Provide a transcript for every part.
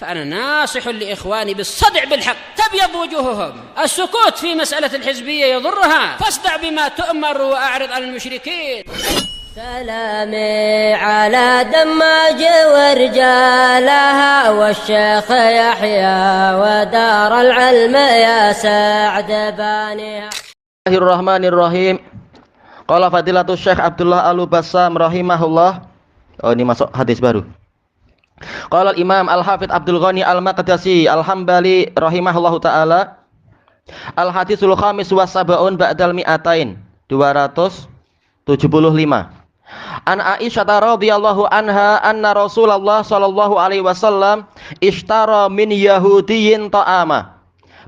فأنا ناصح لإخواني بالصدع بالحق تبيض وجوههم. السكوت في مسألة الحزبية يضرها، فاصدع بما تؤمر وأعرض عن المشركين. سلامي على دماج ورجالها والشيخ يحيى ودار العلم يا سعد بانيها. Bismillahirrahmanirrahim. Qala fadilatul Syekh Abdullah Al-Bassam rahimahullah. Oh, ini masuk hadis baru. Qala al-Imam Al-Hafidz Abdul Ghani Al-Maqdisi Al-Hambali rahimahullahu taala. Al-hadisul khamis wa sab'un ba'dal mi'atain, 275. An Aisyah radhiyallahu anha anna Rasulullah sallallahu alaihi wasallam ishtara min yahudiyyin ta'ama.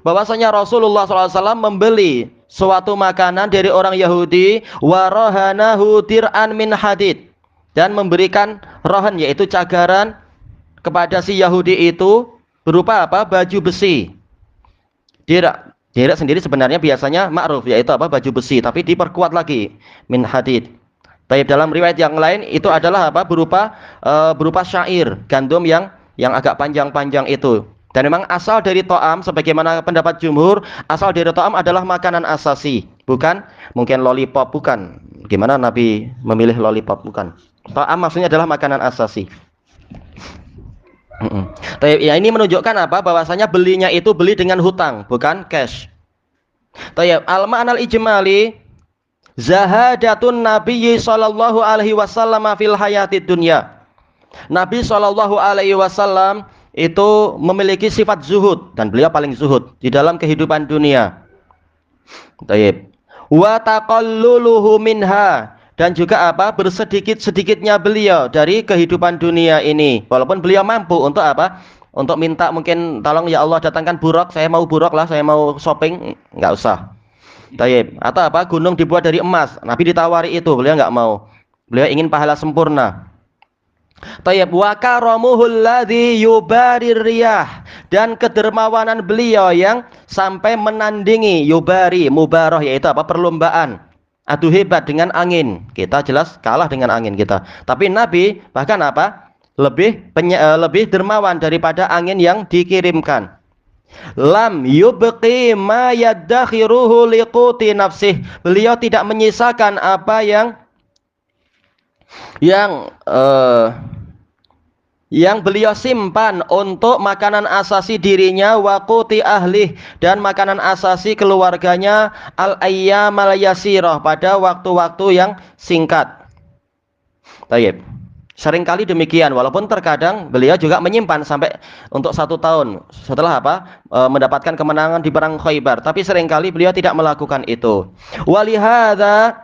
Bahwasanya Rasulullah sallallahu alaihi wasallam membeli suatu makanan dari orang Yahudi, wa rahanahu dir'an min hadid, dan memberikan rohan yaitu cagaran kepada si Yahudi itu berupa apa? Baju besi. Dir' sendiri sebenarnya biasanya ma'ruf yaitu apa? Baju besi, tapi diperkuat lagi min hadid. Baik, dalam riwayat yang lain itu adalah apa? Berupa syair, gandum yang agak panjang-panjang itu. Dan memang asal dari to'am, sebagaimana pendapat jumhur, asal dari to'am adalah makanan asasi, bukan mungkin lollipop, bukan. Gimana Nabi memilih lollipop, bukan. To'am maksudnya adalah makanan asasi. Ya, ini menunjukkan apa? Bahwasanya belinya itu beli dengan hutang, bukan cash. Al-ma'nal ijmali zahadatun Nabi sallallahu alaihi wasallam fil hayatid dunya. Nabi sallallahu alaihi wasallam itu memiliki sifat zuhud, dan beliau paling zuhud di dalam kehidupan dunia. Wa taqalluluhu minha, dan juga apa? Bersedikit-sedikitnya beliau dari kehidupan dunia ini. Walaupun beliau mampu untuk apa? Untuk minta mungkin tolong ya Allah datangkan buruk, saya mau buruk lah, saya mau shopping, enggak usah. Atau apa? Gunung dibuat dari emas, Nabi ditawari itu, beliau enggak mau. Beliau ingin pahala sempurna. Wa karamuhul ladzi yubarir riyah, dan kedermawanan beliau yang sampai menandingi yubari, mubarah yaitu apa? Perlombaan. Adu hebat dengan angin. Kita jelas kalah dengan angin kita. Tapi Nabi bahkan apa? Lebih dermawan daripada angin yang dikirimkan. Lam yubqi ma yaddakhiruhu liquti nafsih. Beliau tidak menyisakan apa yang beliau simpan untuk makanan asasi dirinya, waquti ahlih, dan makanan asasi keluarganya, al-ayyamal yasirah, pada waktu-waktu yang singkat. Seringkali demikian, walaupun terkadang beliau juga menyimpan sampai untuk 1 tahun setelah apa? Mendapatkan kemenangan di perang Khaybar, tapi seringkali beliau tidak melakukan itu. Walihada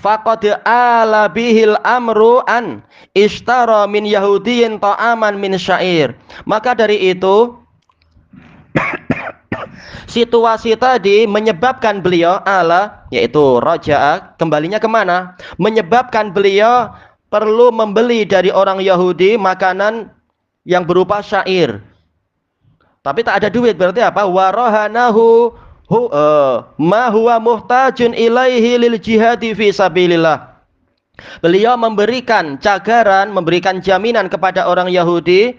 faqad ala bihil amru an ishtara min yahudiyyin ta'aman min syair. Maka dari itu situasi tadi menyebabkan beliau yaitu raja'a, kembalinya kemana? Menyebabkan beliau perlu membeli dari orang Yahudi makanan yang berupa syair. Tapi tak ada duit, berarti apa? Warahanahu ma huwa muhtajun ilaihi lil jihadi fi sabilillah. Beliau memberikan cagaran, memberikan jaminan kepada orang Yahudi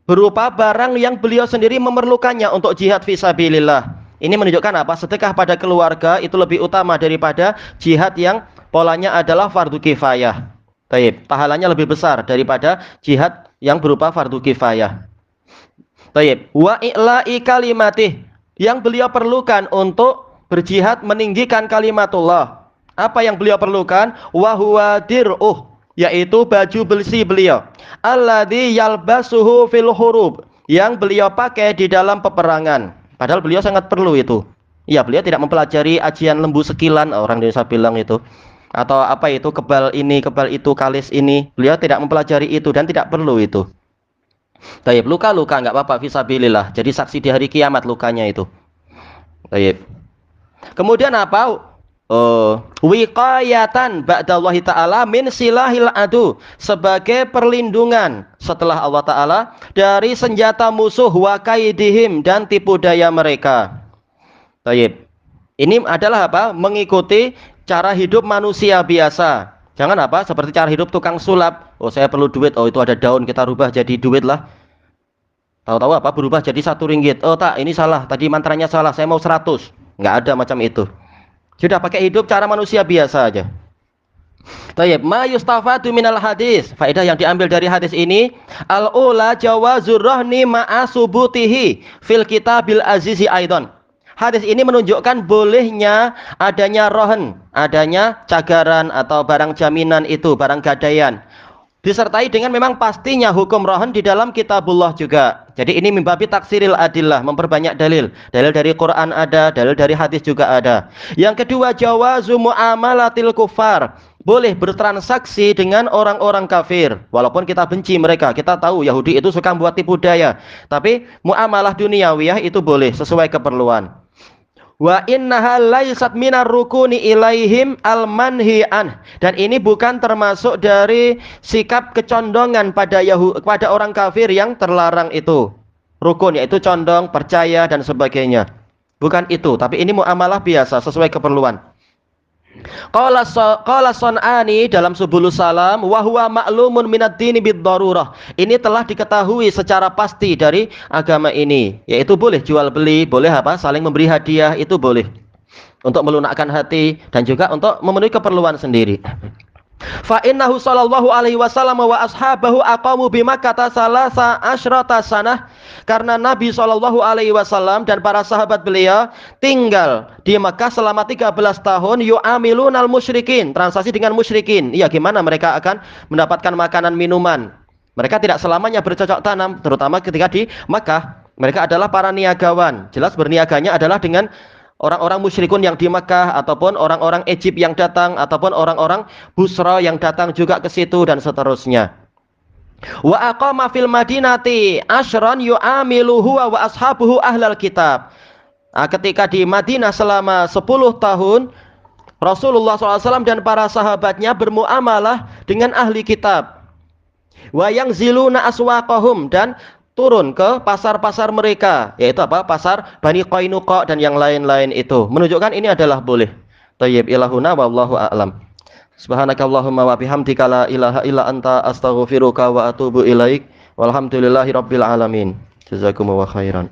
berupa barang yang beliau sendiri memerlukannya untuk jihad fi sabilillah. Ini menunjukkan apa? Sedekah pada keluarga itu lebih utama daripada jihad yang polanya adalah fardu kifayah. Pahalanya lebih besar daripada jihad yang berupa fardu kifayah. Wa i'la'i kalimatih, yang beliau perlukan untuk berjihad meninggikan kalimatullah. Apa yang beliau perlukan? Wa huwa dir'uh, yaitu baju besi beliau. Alladzi yalbasuhu fil hurub, yang beliau pakai di dalam peperangan. Padahal beliau sangat perlu itu. Ya, beliau tidak mempelajari ajian lembu sekilan, orang desa bilang itu. Atau apa itu, kebal ini, kebal itu, kalis ini. Beliau tidak mempelajari itu dan tidak perlu itu. Luka-luka enggak apa-apa fisabilillah. Jadi saksi di hari kiamat lukanya itu. Kemudian apa? Wiqayatan ba'dallahi ta'ala min silahil adu, sebagai perlindungan setelah Allah Ta'ala dari senjata musuh, wa kaidihim, dan tipu daya mereka. Ini adalah apa? Mengikuti cara hidup manusia biasa. Jangan apa? Seperti cara hidup tukang sulap. Oh, saya perlu duit. Oh, itu ada daun, kita rubah jadi duit lah. Tahu-tahu apa berubah jadi 1 ringgit. Oh tak, ini salah. Tadi mantranya salah. Saya mau 100. Nggak ada macam itu. Sudah pakai hidup cara manusia biasa aja. Tayyib, ma yustafadu minal hadis. Faedah yang diambil dari hadis ini, al-ula jawazur rahni ma'a subutihi fil kitabil azizi aidon. Hadis ini menunjukkan bolehnya adanya rohan, adanya cagaran atau barang jaminan itu, barang gadaian. Disertai dengan memang pastinya hukum rohan di dalam kitabullah juga. Jadi ini mimbabi taksiril adillah, memperbanyak dalil. Dalil dari Quran ada, dalil dari hadis juga ada. Yang kedua, jawazu muamalatil kufar. Boleh bertransaksi dengan orang-orang kafir. Walaupun kita benci mereka, kita tahu Yahudi itu suka buat tipu daya. Tapi muamalah duniawiyah itu boleh sesuai keperluan. Wa innaha laysat minar rukuni ilaihim al-manhi'an. Dan ini bukan termasuk dari sikap kecondongan pada orang kafir yang terlarang itu. Rukun yaitu condong, percaya dan sebagainya. Bukan itu, tapi ini muamalah biasa sesuai keperluan. Qala Sun'ani dalam Subulus Salam wa huwa ma'lumun minad dini bid-darurah. Ini telah diketahui secara pasti dari agama ini, yaitu boleh jual beli, boleh apa? Saling memberi hadiah, itu boleh. Untuk melunakkan hati dan juga untuk memenuhi keperluan sendiri. Fa innahu sallallahu alaihi wasallam wa ashabahu aqamu bi Makkah salasa asyrata sanah. Karena Nabi sallallahu alaihi wasallam dan para sahabat beliau tinggal di Makkah selama 13 tahun yu'amilunal musyrikin, transaksi dengan musyrikin. Iya, gimana mereka akan mendapatkan makanan minuman? Mereka tidak selamanya bercocok tanam, terutama ketika di Makkah. Mereka adalah para niagawan. Jelas berniaganya adalah dengan orang-orang musyrikun yang di Makkah, ataupun orang-orang Egypt yang datang, ataupun orang-orang Busra yang datang juga ke situ dan seterusnya. Wa aqama fil madinati asyran yu'amiluhu wa ashabuhu ahlal kitab. Ketika di Madinah selama 10 tahun Rasulullah SAW dan para sahabatnya bermuamalah dengan ahli kitab. Wa yangziluna aswaqahum, dan turun ke pasar-pasar mereka, yaitu apa? Pasar Bani Qainuqa dan yang lain-lain itu. Menunjukkan ini adalah boleh. Thayyib ilahuna wallahu a'lam. Subhanakallahumma wa bihamdika la ilaha illa anta astaghfiruka wa atubu ilaik. Walhamdulillahi rabbil alamin. Jazakumullahu khairan.